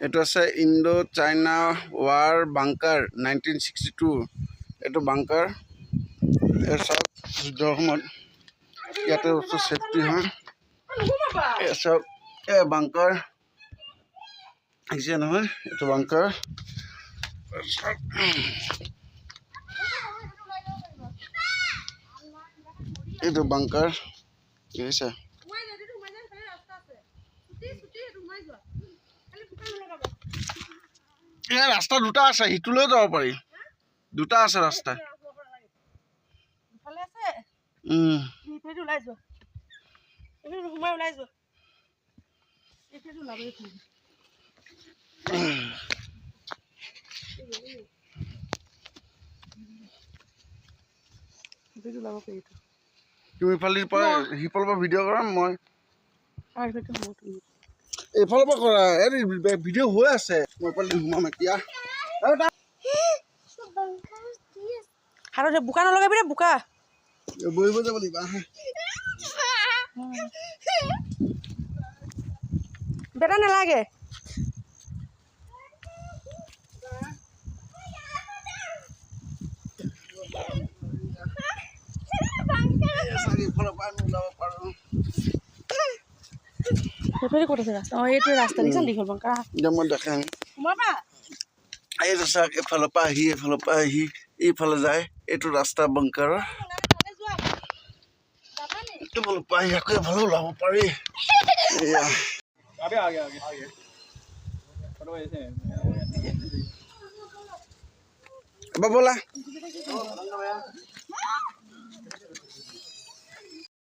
এইটো আছে Indo China war bunker 1962 এইটো বাংকাৰ এই সব যুদ্ধৰ সময়ত ইয়াতে বস্তু সেফটি হয় এই সব এই বাংকাৰ আহিছে নহয় এইটো বাংকাৰ এইটো বাংকাৰ কি আছে ৰাস্তা দুটা আছে হিতুলৈ যাব পাৰি দুটা আছে ৰাস্তা তুমি ফালি পৰা হিপলৰ পৰা ভিডিঅ' কৰা মই এইফালৰ পৰা কৰা ভিডিঅ' হৈ আছে মই ফালি সোমাম এতিয়া বোকা নলগাবি ৰে বোকা বহিব যাব লাগিব বেটা নালাগে ক'ত আছে ৰাস্তা এইটো ৰাস্তা দেখিছা দীঘল বাংকাৰ মই দেখাম এই ৰাস্তা এফালৰ পৰা আহি এইফালে যায় এইটো ৰাস্তা বাংকাৰৰ এইফালৰ পৰা আহি আকৌ এফালে ওলাব পাৰি ব'লা